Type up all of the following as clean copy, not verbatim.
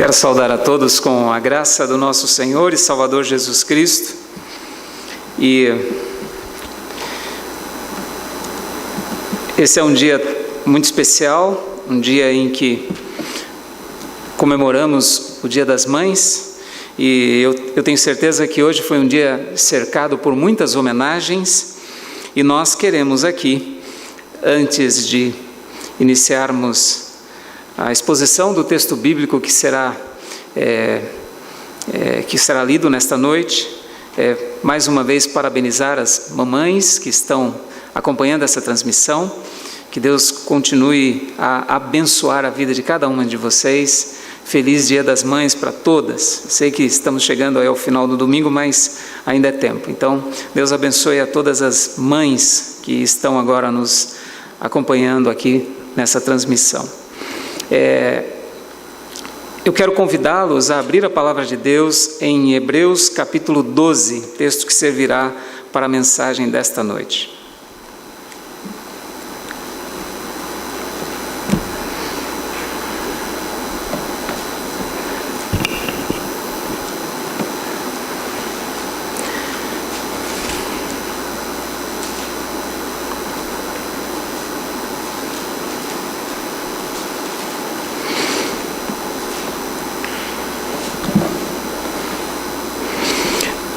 Quero saudar a todos com a graça do nosso Senhor e Salvador Jesus Cristo. E esse é um dia muito especial, um dia em que comemoramos o Dia das Mães. E eu tenho certeza que hoje foi um dia cercado por muitas homenagens. E nós queremos aqui, antes de iniciarmos a exposição do texto bíblico que será lido nesta noite, mais uma vez parabenizar as mamães que estão acompanhando essa transmissão. Que Deus continue a abençoar a vida de cada uma de vocês. Feliz Dia das Mães para todas. Sei que estamos chegando aí ao final do domingo, mas ainda é tempo. Então, Deus abençoe a todas as mães que estão agora nos acompanhando aqui nessa transmissão. Eu quero convidá-los a abrir a palavra de Deus em Hebreus capítulo 12, texto que servirá para a mensagem desta noite.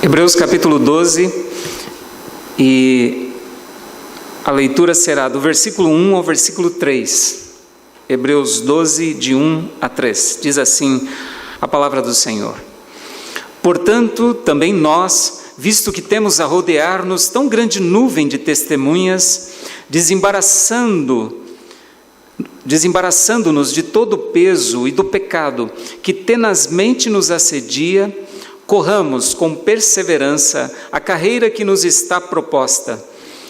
Hebreus capítulo 12, e a leitura será do versículo 1 ao versículo 3. Hebreus 12, de 1 a 3. Diz assim a palavra do Senhor: Portanto, também nós, visto que temos a rodear-nos tão grande nuvem de testemunhas, desembaraçando-nos de todo o peso e do pecado que tenazmente nos assedia, corramos com perseverança a carreira que nos está proposta,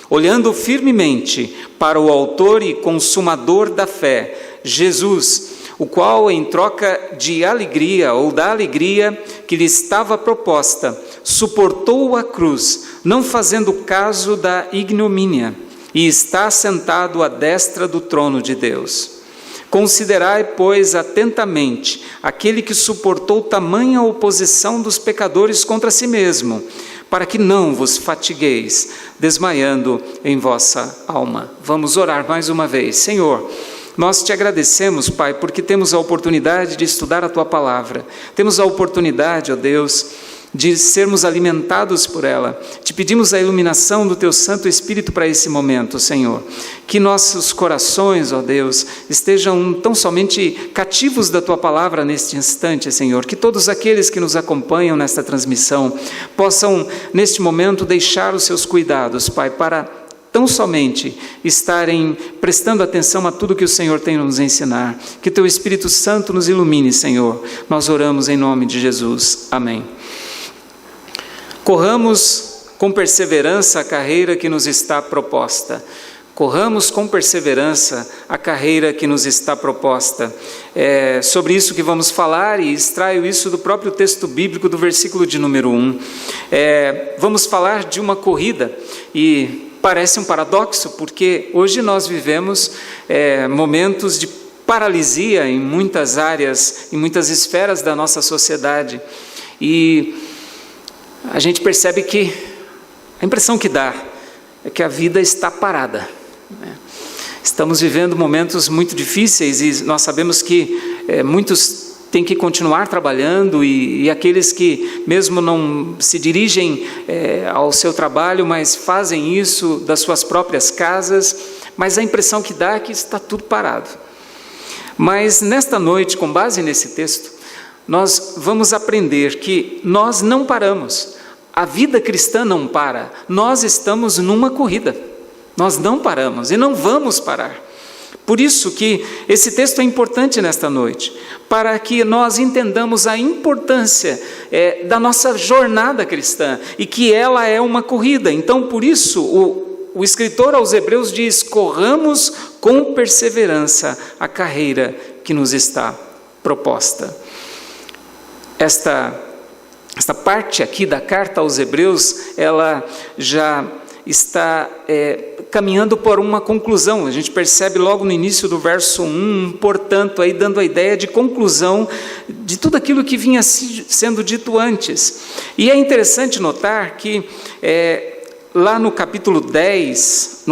olhando firmemente para o autor e consumador da fé, Jesus, o qual, em troca de alegria ou da alegria que lhe estava proposta, suportou a cruz, não fazendo caso da ignomínia, e está sentado à destra do trono de Deus. Considerai, pois, atentamente aquele que suportou tamanha oposição dos pecadores contra si mesmo, para que não vos fatigueis, desmaiando em vossa alma. Vamos orar mais uma vez. Senhor, nós te agradecemos, Pai, porque temos a oportunidade de estudar a Tua Palavra. Temos a oportunidade, ó Deus, de sermos alimentados por ela. Te pedimos a iluminação do Teu Santo Espírito para esse momento, Senhor. Que nossos corações, ó Deus, estejam tão somente cativos da Tua Palavra neste instante, Senhor. Que todos aqueles que nos acompanham nesta transmissão possam, neste momento, deixar os seus cuidados, Pai, para tão somente estarem prestando atenção a tudo que o Senhor tem a nos ensinar. Que Teu Espírito Santo nos ilumine, Senhor. Nós oramos em nome de Jesus. Amém. Corramos com perseverança a carreira que nos está proposta. Corramos com perseverança a carreira que nos está proposta. É sobre isso que vamos falar, e extraio isso do próprio texto bíblico do versículo de número 1. Vamos falar de uma corrida, e parece um paradoxo, porque hoje nós vivemos momentos de paralisia em muitas áreas, em muitas esferas da nossa sociedade. E a gente percebe que a impressão que dá é que a vida está parada. Estamos vivendo momentos muito difíceis, e nós sabemos que muitos têm que continuar trabalhando, e aqueles que mesmo não se dirigem ao seu trabalho, mas fazem isso das suas próprias casas, mas a impressão que dá é que está tudo parado. Mas nesta noite, com base nesse texto, nós vamos aprender que nós não paramos. A vida cristã não para. Nós estamos numa corrida. Nós não paramos e não vamos parar. Por isso que esse texto é importante nesta noite, para que nós entendamos a importância da nossa jornada cristã, e que ela é uma corrida. Então, por isso, o escritor aos Hebreus diz: corramos com perseverança a carreira que nos está proposta. Esta parte aqui da carta aos Hebreus, ela já está caminhando por uma conclusão. A gente percebe logo no início do verso 1, portanto, aí dando a ideia de conclusão de tudo aquilo que vinha sendo dito antes. E é interessante notar que lá no capítulo 10,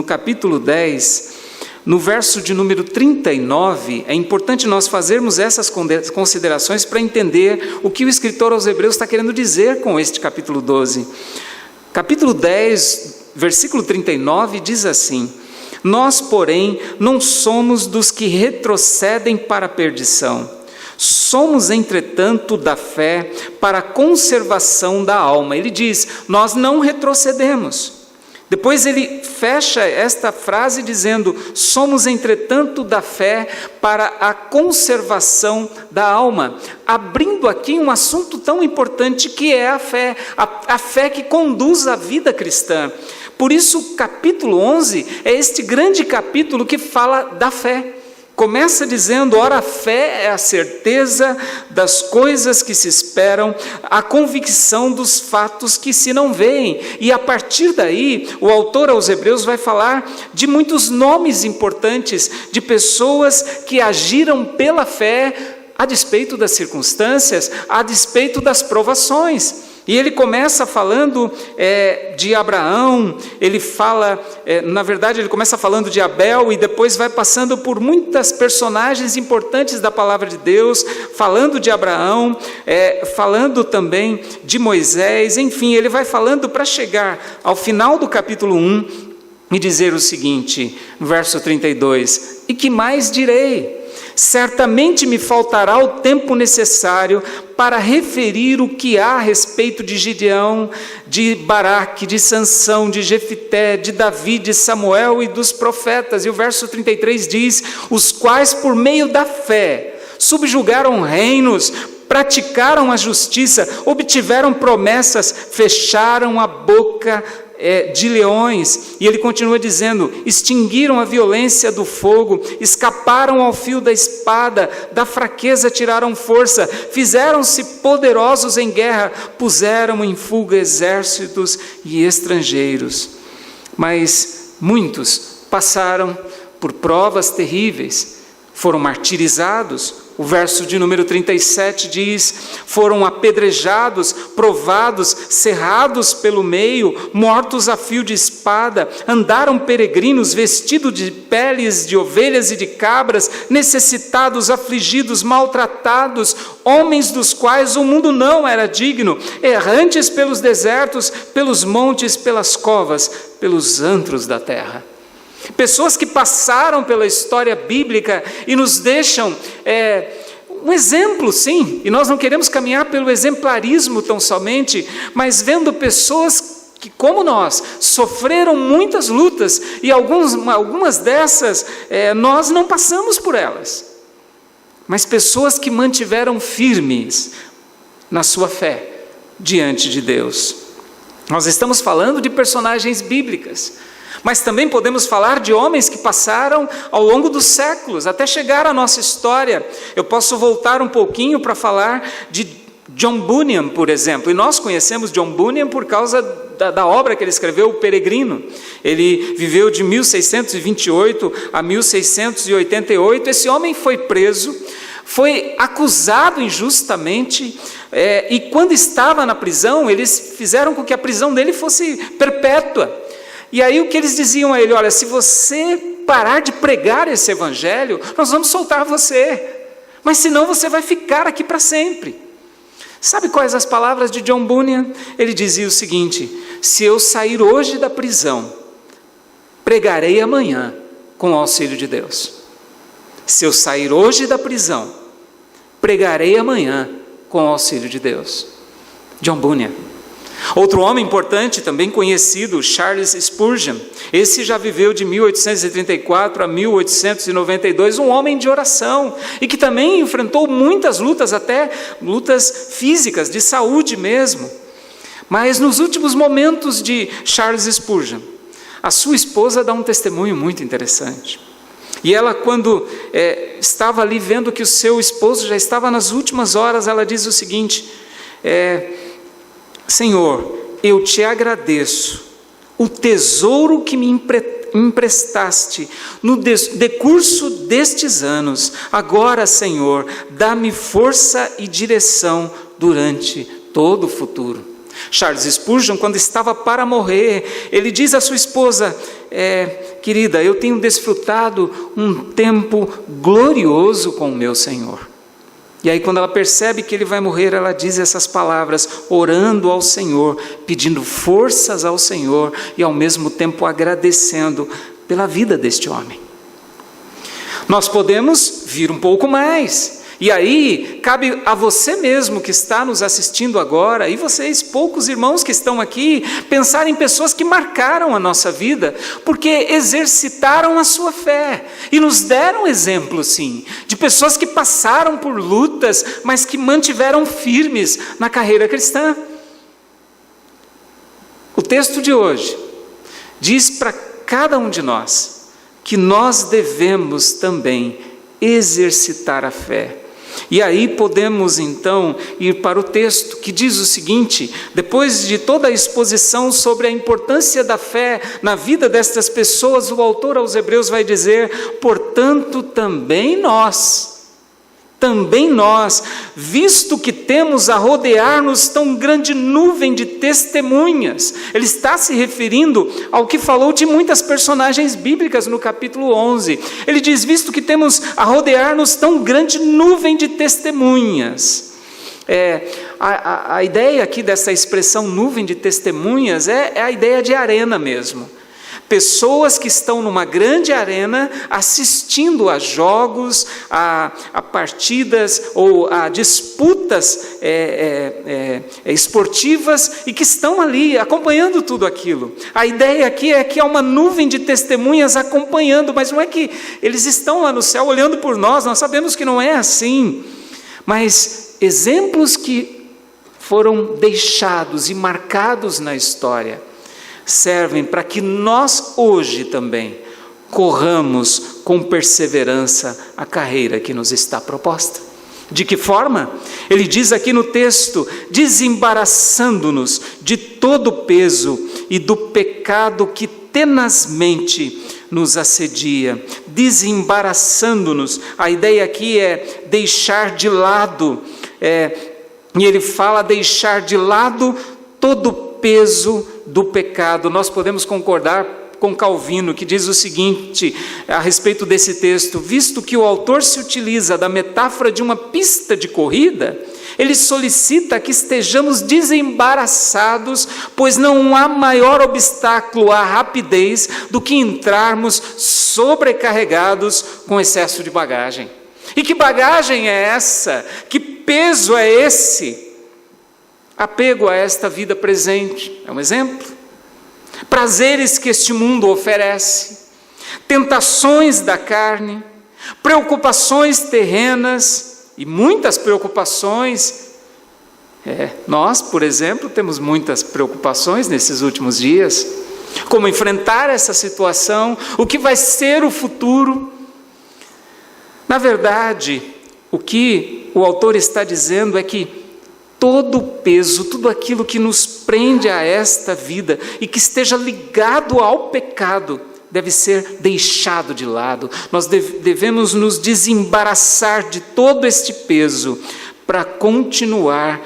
no verso de número 39, é importante nós fazermos essas considerações para entender o que o escritor aos Hebreus está querendo dizer com este capítulo 12. Capítulo 10, versículo 39 diz assim: nós, porém, não somos dos que retrocedem para a perdição. Somos, entretanto, da fé para a conservação da alma. Ele diz, nós não retrocedemos. Depois ele fecha esta frase dizendo, somos, entretanto, da fé para a conservação da alma, abrindo aqui um assunto tão importante que é a fé que conduz a vida cristã. Por isso o capítulo 11 é este grande capítulo que fala da fé. Começa dizendo, ora, a fé é a certeza das coisas que se esperam, a convicção dos fatos que se não veem. E a partir daí, o autor aos Hebreus vai falar de muitos nomes importantes, de pessoas que agiram pela fé, a despeito das circunstâncias, a despeito das provações. E ele começa falando de Abraão, ele começa falando de Abel e depois vai passando por muitas personagens importantes da palavra de Deus, falando de Abraão, falando também de Moisés, enfim, ele vai falando para chegar ao final do capítulo 1 e dizer o seguinte, verso 32, e que mais direi? Certamente me faltará o tempo necessário para referir o que há a respeito de Gideão, de Baraque, de Sansão, de Jefité, de Davi, de Samuel e dos profetas. E o verso 33 diz, os quais por meio da fé subjugaram reinos, praticaram a justiça, obtiveram promessas, fecharam a boca de leões. E ele continua dizendo, extinguiram a violência do fogo, escaparam ao fio da espada, da fraqueza tiraram força, fizeram-se poderosos em guerra, puseram em fuga exércitos e estrangeiros. Mas muitos passaram por provas terríveis, foram martirizados. O verso de número 37 diz, foram apedrejados, provados, cerrados pelo meio, mortos a fio de espada, andaram peregrinos, vestidos de peles de ovelhas e de cabras, necessitados, afligidos, maltratados, homens dos quais o mundo não era digno, errantes pelos desertos, pelos montes, pelas covas, pelos antros da terra. Pessoas que passaram pela história bíblica e nos deixam um exemplo, sim, e nós não queremos caminhar pelo exemplarismo tão somente, mas vendo pessoas que, como nós, sofreram muitas lutas e algumas dessas nós não passamos por elas, mas pessoas que mantiveram firmes na sua fé diante de Deus. Nós estamos falando de personagens bíblicas, mas também podemos falar de homens que passaram ao longo dos séculos, até chegar à nossa história. Eu posso voltar um pouquinho para falar de John Bunyan, por exemplo, e nós conhecemos John Bunyan por causa da obra que ele escreveu, O Peregrino. Ele viveu de 1628 a 1688, esse homem foi preso, foi acusado injustamente, e quando estava na prisão, eles fizeram com que a prisão dele fosse perpétua. E aí o que eles diziam a ele, olha, se você parar de pregar esse evangelho, nós vamos soltar você, mas senão você vai ficar aqui para sempre. Sabe quais as palavras de John Bunyan? Ele dizia o seguinte, se eu sair hoje da prisão, pregarei amanhã com o auxílio de Deus. Se eu sair hoje da prisão, pregarei amanhã com o auxílio de Deus. John Bunyan. Outro homem importante, também conhecido, Charles Spurgeon. Esse já viveu de 1834 a 1892, um homem de oração, e que também enfrentou muitas lutas, até lutas físicas, de saúde mesmo. Mas nos últimos momentos de Charles Spurgeon, a sua esposa dá um testemunho muito interessante. E ela, quando estava ali vendo que o seu esposo já estava nas últimas horas, ela diz o seguinte, Senhor, eu te agradeço, o tesouro que me emprestaste no decurso destes anos. Agora, Senhor, dá-me força e direção durante todo o futuro. Charles Spurgeon, quando estava para morrer, ele diz à sua esposa: querida, eu tenho desfrutado um tempo glorioso com o meu Senhor. E aí, quando ela percebe que ele vai morrer, ela diz essas palavras, orando ao Senhor, pedindo forças ao Senhor e ao mesmo tempo agradecendo pela vida deste homem. Nós podemos vir um pouco mais. E aí, cabe a você mesmo que está nos assistindo agora, e vocês, poucos irmãos que estão aqui, pensar em pessoas que marcaram a nossa vida, porque exercitaram a sua fé, e nos deram exemplo, sim, de pessoas que passaram por lutas, mas que mantiveram firmes na carreira cristã. O texto de hoje diz para cada um de nós, que nós devemos também exercitar a fé. E aí podemos então ir para o texto que diz o seguinte: depois de toda a exposição sobre a importância da fé na vida destas pessoas, o autor aos Hebreus vai dizer: portanto também nós, visto que temos a rodear-nos tão grande nuvem de testemunhas. Ele está se referindo ao que falou de muitas personagens bíblicas no capítulo 11. Ele diz: visto que temos a rodear-nos tão grande nuvem de testemunhas. A ideia aqui dessa expressão nuvem de testemunhas é a ideia de arena mesmo. Pessoas que estão numa grande arena assistindo a jogos, a partidas ou a disputas esportivas e que estão ali acompanhando tudo aquilo. A ideia aqui é que há uma nuvem de testemunhas acompanhando, mas não é que eles estão lá no céu olhando por nós sabemos que não é assim. Mas exemplos que foram deixados e marcados na história servem para que nós hoje também corramos com perseverança a carreira que nos está proposta. De que forma? Ele diz aqui no texto: desembaraçando-nos de todo o peso e do pecado que tenazmente nos assedia. Desembaraçando-nos, a ideia aqui é deixar de lado, e ele fala deixar de lado todo o peso do pecado. Nós podemos concordar com Calvino, que diz o seguinte a respeito desse texto: visto que o autor se utiliza da metáfora de uma pista de corrida, ele solicita que estejamos desembaraçados, pois não há maior obstáculo à rapidez do que entrarmos sobrecarregados com excesso de bagagem. E que bagagem é essa? Que peso é esse? Apego a esta vida presente é um exemplo. Prazeres que este mundo oferece, tentações da carne, preocupações terrenas e muitas preocupações. Nós, por exemplo, temos muitas preocupações nesses últimos dias. Como enfrentar essa situação? O que vai ser o futuro? Na verdade, o que o autor está dizendo é que todo o peso, tudo aquilo que nos prende a esta vida e que esteja ligado ao pecado, deve ser deixado de lado. Nós devemos nos desembaraçar de todo este peso para continuar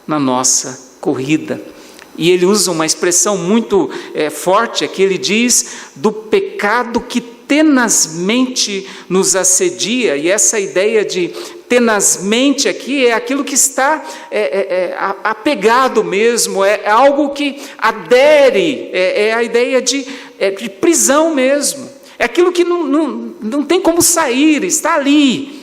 na nossa corrida. E ele usa uma expressão muito forte aqui, ele diz do pecado que tenazmente nos assedia, e essa ideia de tenazmente aqui é aquilo que está apegado mesmo, é algo que adere, é a ideia de prisão mesmo, é aquilo que não tem como sair, está ali.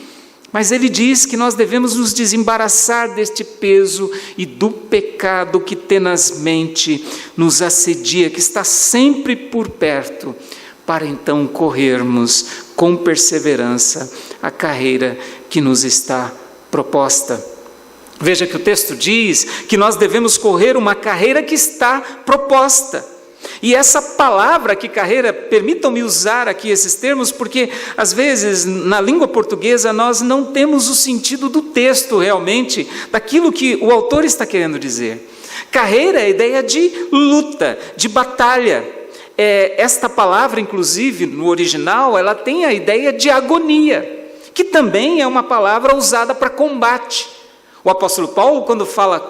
Mas ele diz que nós devemos nos desembaraçar deste peso e do pecado que tenazmente nos assedia, que está sempre por perto, para então corrermos com perseverança a carreira que nos está proposta. Veja que o texto diz que nós devemos correr uma carreira que está proposta. E essa palavra que carreira, permitam-me usar aqui esses termos, porque às vezes na língua portuguesa nós não temos o sentido do texto realmente, daquilo que o autor está querendo dizer. Carreira é a ideia de luta, de batalha. esta palavra, inclusive, no original, ela tem a ideia de agonia, que também é uma palavra usada para combate. O apóstolo Paulo, quando fala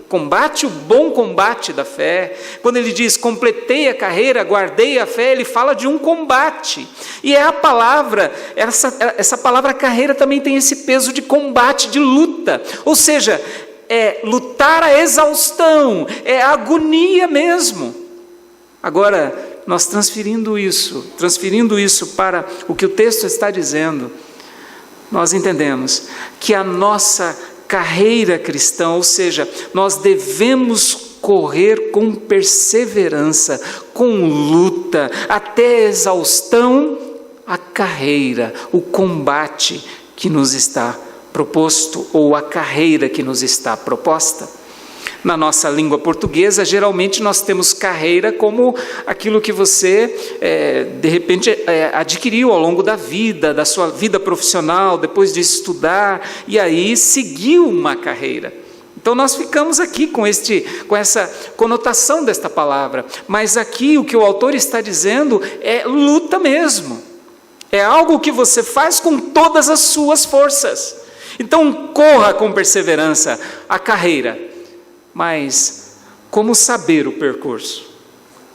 combate o bom combate da fé, quando ele diz completei a carreira, guardei a fé, ele fala de um combate. E é a palavra, essa palavra carreira também tem esse peso de combate, de luta. Ou seja, é lutar a exaustão, é agonia mesmo. Agora, nós transferindo isso para o que o texto está dizendo, nós entendemos que a nossa carreira cristã, ou seja, nós devemos correr com perseverança, com luta, até a exaustão, a carreira, o combate que nos está proposto, ou a carreira que nos está proposta. Na nossa língua portuguesa, geralmente nós temos carreira como aquilo que você, de repente, adquiriu ao longo da sua vida profissional, depois de estudar, e aí seguiu uma carreira. Então nós ficamos aqui com essa conotação desta palavra, mas aqui o que o autor está dizendo é luta mesmo, é algo que você faz com todas as suas forças. Então corra com perseverança a carreira. Mas como saber o percurso?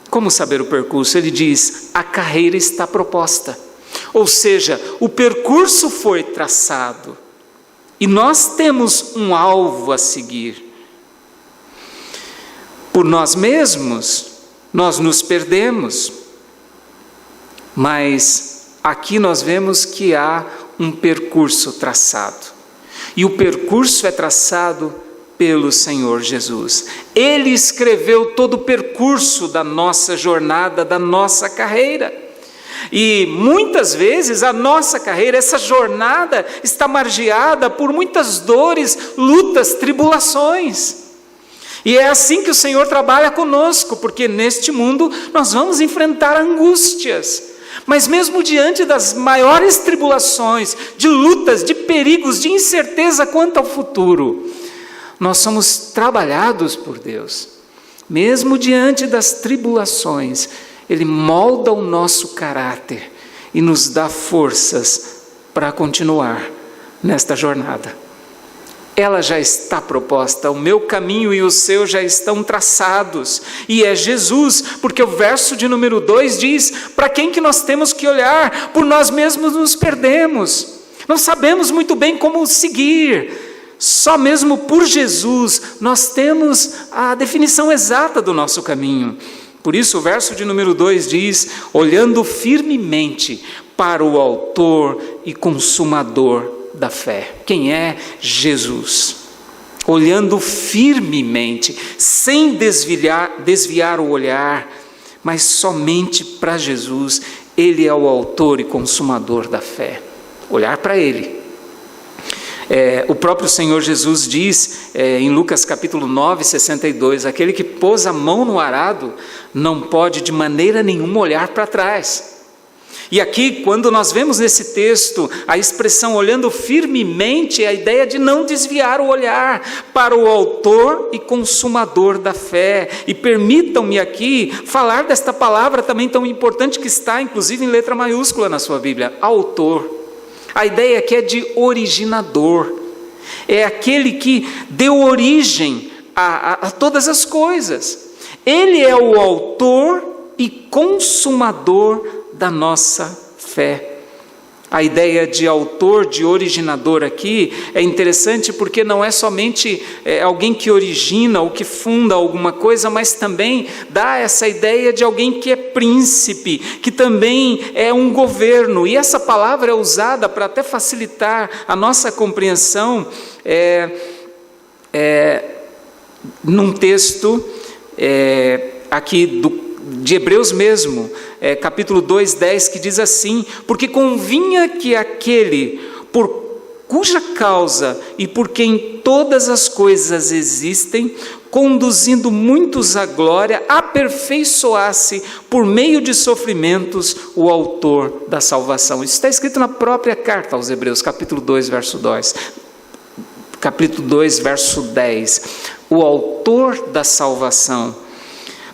Como saber o percurso? Ele diz, a carreira está proposta. Ou seja, o percurso foi traçado. E nós temos um alvo a seguir. Por nós mesmos, nós nos perdemos. Mas aqui nós vemos que há um percurso traçado. E o percurso é traçado pelo Senhor Jesus. Ele escreveu todo o percurso da nossa jornada, da nossa carreira. E muitas vezes a nossa carreira, essa jornada, está margeada por muitas dores, lutas, tribulações. E é assim que o Senhor trabalha conosco, porque neste mundo nós vamos enfrentar angústias. Mas mesmo diante das maiores tribulações, de lutas, de perigos, de incerteza quanto ao futuro, nós somos trabalhados por Deus. Mesmo diante das tribulações, Ele molda o nosso caráter e nos dá forças para continuar nesta jornada. Ela já está proposta, o meu caminho e o seu já estão traçados, e é Jesus, porque o verso de número 2 diz, para quem que nós temos que olhar? Por nós mesmos nos perdemos, não sabemos muito bem como seguir. Só mesmo por Jesus nós temos a definição exata do nosso caminho. Por isso o verso de número 2 diz, olhando firmemente para o autor e consumador da fé. Quem é? Jesus. Olhando firmemente, sem desviar o olhar, mas somente para Jesus. Ele é o autor e consumador da fé. Olhar para Ele. O próprio Senhor Jesus diz em Lucas capítulo 9, 62, aquele que pôs a mão no arado não pode de maneira nenhuma olhar para trás. E aqui, quando nós vemos nesse texto a expressão olhando firmemente, é a ideia de não desviar o olhar para o autor e consumador da fé. E permitam-me aqui falar desta palavra também tão importante que está inclusive em letra maiúscula na sua Bíblia, autor. A ideia aqui é de originador, é aquele que deu origem a todas as coisas. Ele é o autor e consumador da nossa fé. A ideia de autor, de originador aqui é interessante porque não é somente alguém que origina ou que funda alguma coisa, mas também dá essa ideia de alguém que é príncipe, que também é um governo. E essa palavra é usada para até facilitar a nossa compreensão num texto aqui de Hebreus mesmo, capítulo 2, 10, que diz assim, porque convinha que aquele por cuja causa e por quem todas as coisas existem, conduzindo muitos à glória, aperfeiçoasse por meio de sofrimentos o autor da salvação. Isso está escrito na própria carta aos Hebreus, capítulo 2, verso 2. Capítulo 2, verso 10. O autor da salvação.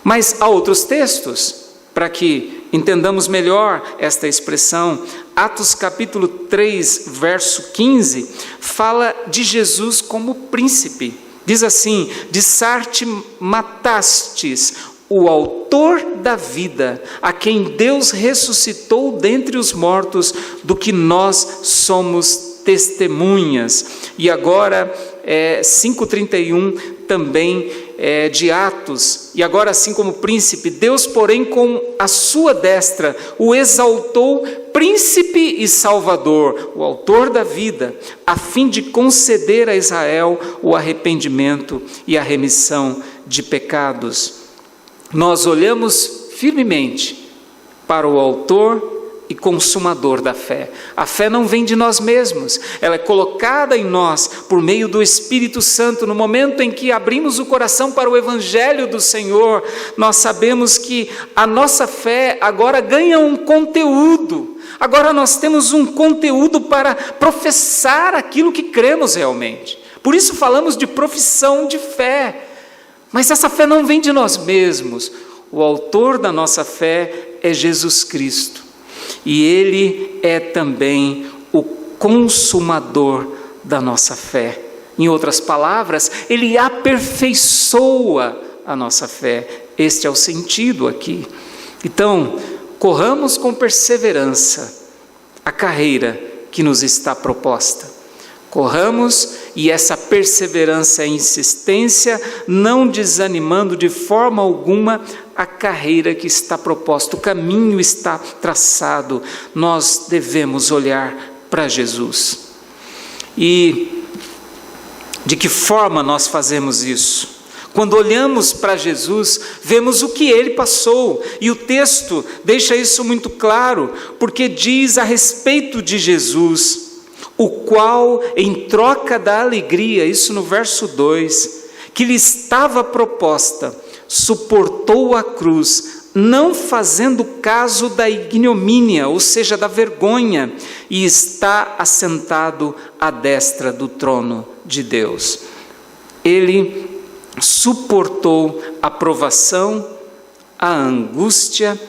Mas há outros textos para que entendamos melhor esta expressão, Atos capítulo 3, verso 15, fala de Jesus como príncipe. Diz assim: dissarte matastes o autor da vida, a quem Deus ressuscitou dentre os mortos, do que nós somos testemunhas. E agora, 5:31 também de Atos, e agora assim como príncipe, Deus porém com a sua destra o exaltou príncipe e salvador, o autor da vida, a fim de conceder a Israel o arrependimento e a remissão de pecados. Nós olhamos firmemente para o autor e consumador da fé. A fé não vem de nós mesmos, ela é colocada em nós por meio do Espírito Santo. No momento em que abrimos o coração para o Evangelho do Senhor, nós sabemos que a nossa fé agora ganha um conteúdo. Agora nós temos um conteúdo para professar aquilo que cremos realmente. Por isso falamos de profissão de fé. Mas essa fé não vem de nós mesmos. O autor da nossa fé é Jesus Cristo. E Ele é também o consumador da nossa fé. Em outras palavras, Ele aperfeiçoa a nossa fé. Este é o sentido aqui. Então, corramos com perseverança a carreira que nos está proposta. Corramos, e essa perseverança e insistência, não desanimando de forma alguma a carreira que está proposta. O caminho está traçado, nós devemos olhar para Jesus. E de que forma nós fazemos isso? Quando olhamos para Jesus, vemos o que Ele passou, e o texto deixa isso muito claro, porque diz a respeito de Jesus: o qual, em troca da alegria, isso no verso 2, que lhe estava proposta, suportou a cruz, não fazendo caso da ignomínia, ou seja, da vergonha, e está assentado à destra do trono de Deus. Ele suportou a provação, a angústia,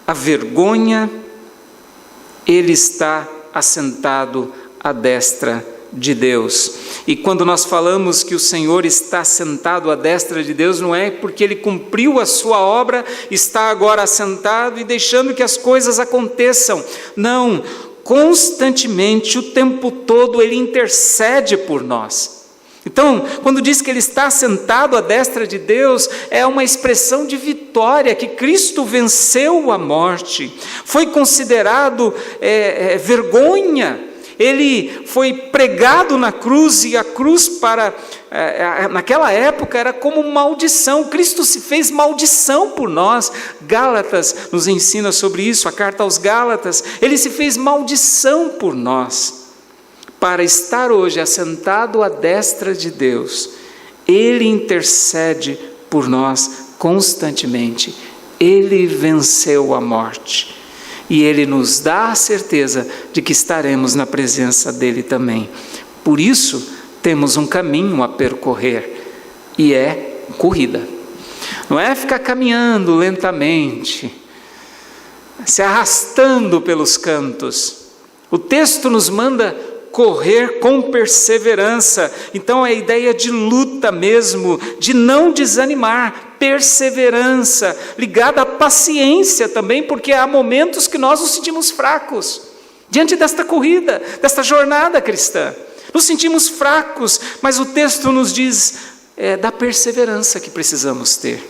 a vergonha. Ele está assentado à destra de Deus. E quando nós falamos que o Senhor está sentado à destra de Deus, não é porque Ele cumpriu a sua obra, está agora assentado e deixando que as coisas aconteçam. Não, constantemente, o tempo todo, Ele intercede por nós. Então, quando diz que Ele está sentado à destra de Deus, é uma expressão de vitória, que Cristo venceu a morte, foi considerado vergonha. Ele foi pregado na cruz, e a cruz naquela época era como maldição. Cristo se fez maldição por nós. Gálatas nos ensina sobre isso, a carta aos Gálatas. Ele se fez maldição por nós, para estar hoje assentado à destra de Deus. Ele intercede por nós constantemente. Ele venceu a morte. E Ele nos dá a certeza de que estaremos na presença dEle também. Por isso, temos um caminho a percorrer, e é corrida. Não é ficar caminhando lentamente, se arrastando pelos cantos. O texto nos manda correr com perseverança. Então é a ideia de luta mesmo, de não desanimar, perseverança, ligada à paciência também, porque há momentos que nós nos sentimos fracos, diante desta corrida, desta jornada cristã, nos sentimos fracos, mas o texto nos diz da perseverança que precisamos ter.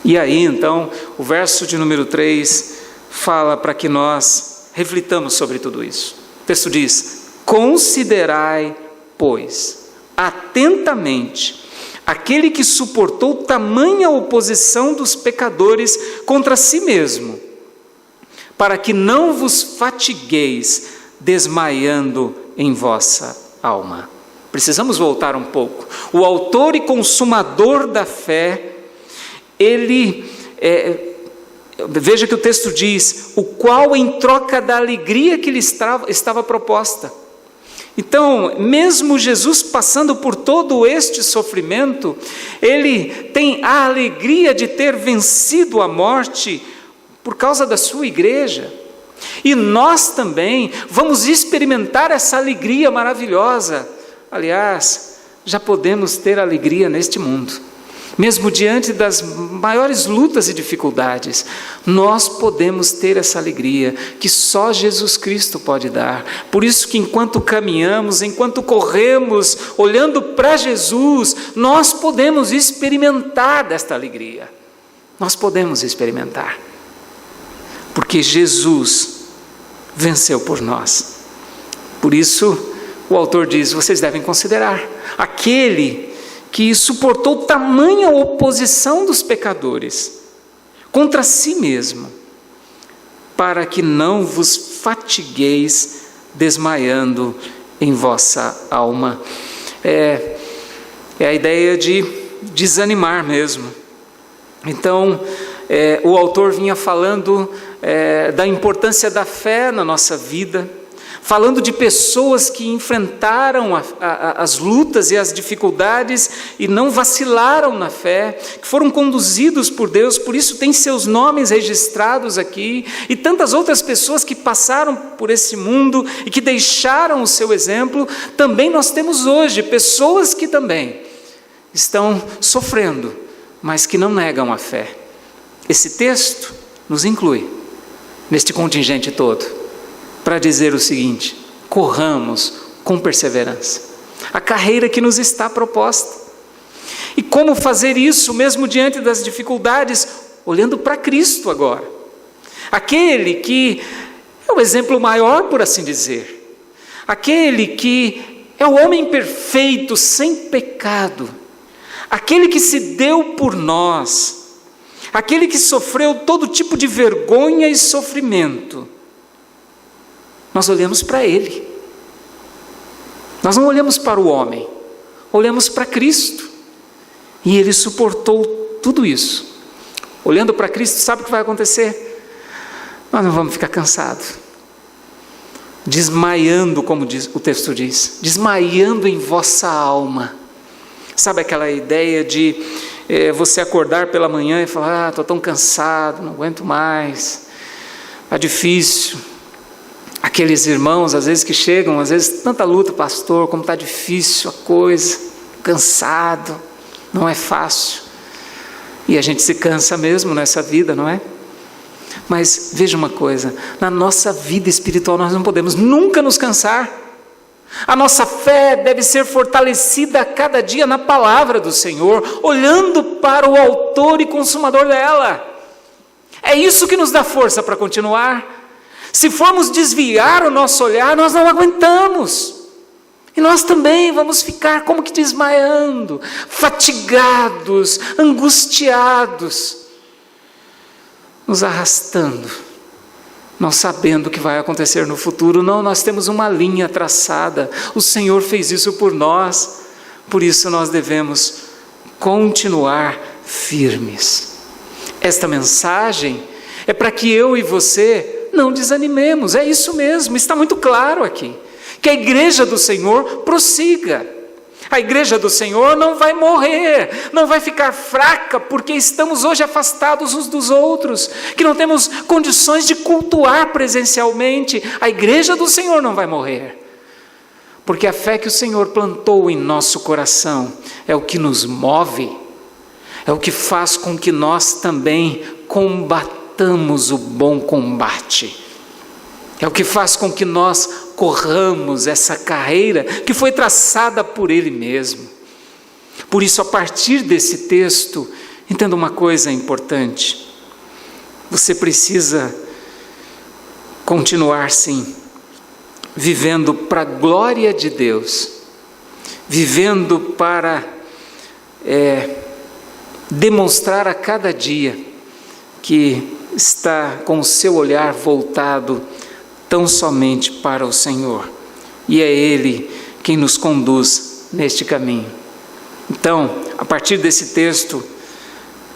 E aí então, o verso de número 3 fala para que nós reflitamos sobre tudo isso. O texto diz: considerai, pois, atentamente aquele que suportou tamanha oposição dos pecadores contra si mesmo, para que não vos fatigueis desmaiando em vossa alma. Precisamos voltar um pouco. O autor e consumador da fé, ele veja que o texto diz: o qual, em troca da alegria que lhe estava proposta. Então, mesmo Jesus passando por todo este sofrimento, ele tem a alegria de ter vencido a morte por causa da sua igreja. E nós também vamos experimentar essa alegria maravilhosa. Aliás, já podemos ter alegria neste mundo. Mesmo diante das maiores lutas e dificuldades, nós podemos ter essa alegria que só Jesus Cristo pode dar. Por isso que enquanto caminhamos, enquanto corremos, olhando para Jesus, nós podemos experimentar desta alegria. Nós podemos experimentar. Porque Jesus venceu por nós. Por isso, o autor diz, vocês devem considerar aquele que suportou tamanha oposição dos pecadores contra si mesmo, para que não vos fatigueis desmaiando em vossa alma. É a ideia de desanimar mesmo. Então, o autor vinha falando da importância da fé na nossa vida, falando de pessoas que enfrentaram as lutas e as dificuldades e não vacilaram na fé, que foram conduzidos por Deus, por isso tem seus nomes registrados aqui, e tantas outras pessoas que passaram por esse mundo e que deixaram o seu exemplo. Também nós temos hoje pessoas que também estão sofrendo, mas que não negam a fé. Esse texto nos inclui neste contingente todo, para dizer o seguinte: corramos com perseverança a carreira que nos está proposta. E como fazer isso mesmo diante das dificuldades? Olhando para Cristo agora, aquele que é o exemplo maior, por assim dizer, aquele que é o homem perfeito, sem pecado, aquele que se deu por nós, aquele que sofreu todo tipo de vergonha e sofrimento. Nós olhamos para Ele, nós não olhamos para o homem, olhamos para Cristo, e Ele suportou tudo isso. Olhando para Cristo, sabe o que vai acontecer? Nós não vamos ficar cansados, desmaiando, como o texto diz, desmaiando em vossa alma. Sabe aquela ideia de você acordar pela manhã e falar: estou tão cansado, não aguento mais, está difícil. Aqueles irmãos, às vezes que chegam, às vezes tanta luta, pastor, como está difícil a coisa, cansado, não é fácil. E a gente se cansa mesmo nessa vida, não é? Mas veja uma coisa, na nossa vida espiritual nós não podemos nunca nos cansar. A nossa fé deve ser fortalecida a cada dia na palavra do Senhor, olhando para o autor e consumador dela. É isso que nos dá força para continuar. Se formos desviar o nosso olhar, nós não aguentamos. E nós também vamos ficar como que desmaiando, fatigados, angustiados, nos arrastando, não sabendo o que vai acontecer no futuro. Não, nós temos uma linha traçada. O Senhor fez isso por nós. Por isso nós devemos continuar firmes. Esta mensagem é para que eu e você não desanimemos. É isso mesmo, está muito claro aqui, que a igreja do Senhor prossiga. A igreja do Senhor não vai morrer, não vai ficar fraca, porque estamos hoje afastados uns dos outros, que não temos condições de cultuar presencialmente. A igreja do Senhor não vai morrer, porque a fé que o Senhor plantou em nosso coração é o que nos move, é o que faz com que nós também combatamos o bom combate, é o que faz com que nós corramos essa carreira que foi traçada por Ele mesmo. Por isso, a partir desse texto, entenda uma coisa importante: você precisa continuar sim, vivendo para a glória de Deus, vivendo para demonstrar a cada dia que está com o seu olhar voltado tão somente para o Senhor, e é Ele quem nos conduz neste caminho. Então, a partir desse texto,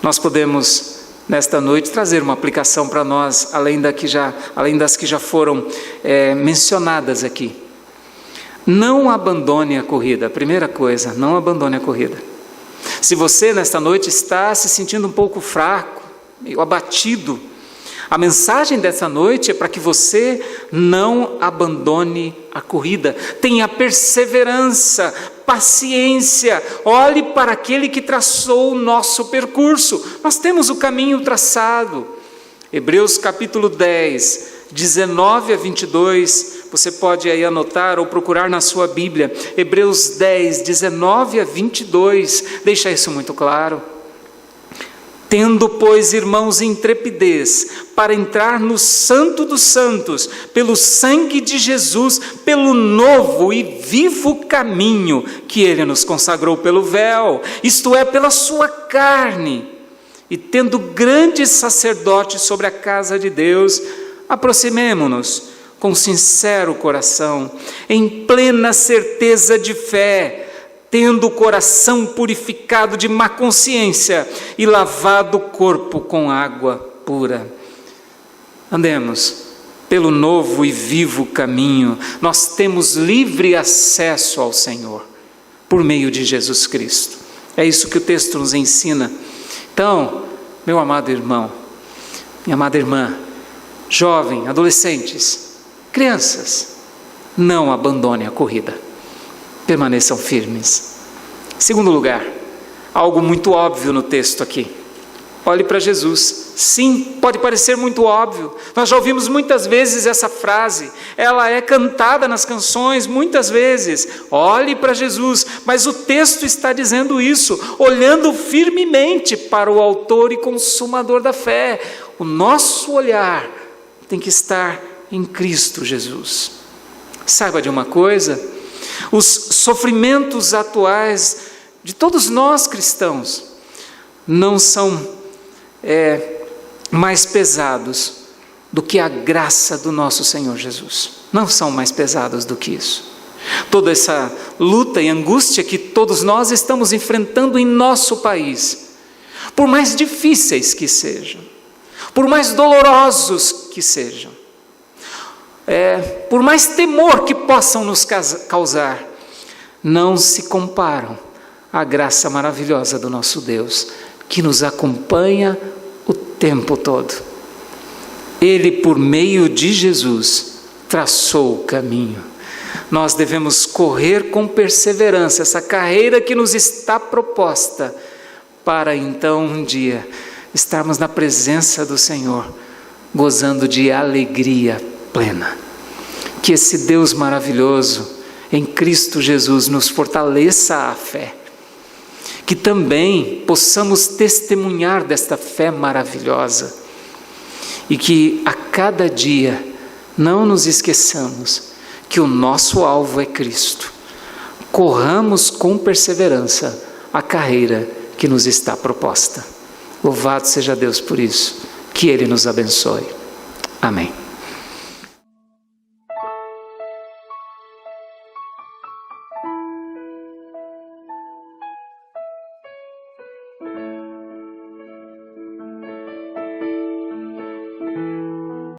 nós podemos, nesta noite, trazer uma aplicação para nós, além das que já foram mencionadas aqui. Não abandone a corrida. Primeira coisa, não abandone a corrida. Se você nesta noite está se sentindo um pouco fraco, meio abatido, a mensagem dessa noite é para que você não abandone a corrida. Tenha perseverança, paciência. Olhe para aquele que traçou o nosso percurso. Nós temos o caminho traçado. Hebreus capítulo 10, 19 a 22, você pode aí anotar ou procurar na sua Bíblia. Hebreus 10, 19 a 22, deixa isso muito claro. Tendo, pois, irmãos, intrepidez para entrar no Santo dos Santos, pelo sangue de Jesus, pelo novo e vivo caminho que Ele nos consagrou pelo véu, isto é, pela sua carne, e tendo grande sacerdote sobre a casa de Deus, aproximemo-nos com sincero coração, em plena certeza de fé, tendo o coração purificado de má consciência e lavado o corpo com água pura. Andemos pelo novo e vivo caminho. Nós temos livre acesso ao Senhor por meio de Jesus Cristo. É isso que o texto nos ensina. Então, meu amado irmão, minha amada irmã, jovem, adolescentes, crianças, não abandone a corrida. Permaneçam firmes. Segundo lugar, algo muito óbvio no texto aqui. Olhe para Jesus. Sim, pode parecer muito óbvio. Nós já ouvimos muitas vezes essa frase. Ela é cantada nas canções muitas vezes. Olhe para Jesus. Mas o texto está dizendo isso, olhando firmemente para o autor e consumador da fé. O nosso olhar tem que estar em Cristo Jesus. Saiba de uma coisa: os sofrimentos atuais de todos nós cristãos não são mais pesados do que a graça do nosso Senhor Jesus. Não são mais pesados do que isso. Toda essa luta e angústia que todos nós estamos enfrentando em nosso país, por mais difíceis que sejam, por mais dolorosos que sejam, por mais temor que possam nos causar, não se comparam à graça maravilhosa do nosso Deus, que nos acompanha o tempo todo. Ele, por meio de Jesus, traçou o caminho. Nós devemos correr com perseverança essa carreira que nos está proposta, para então um dia estarmos na presença do Senhor, gozando de alegria plena. Que esse Deus maravilhoso em Cristo Jesus nos fortaleça a fé, que também possamos testemunhar desta fé maravilhosa e que a cada dia não nos esqueçamos que o nosso alvo é Cristo. Corramos com perseverança a carreira que nos está proposta. Louvado seja Deus por isso, que Ele nos abençoe. Amém.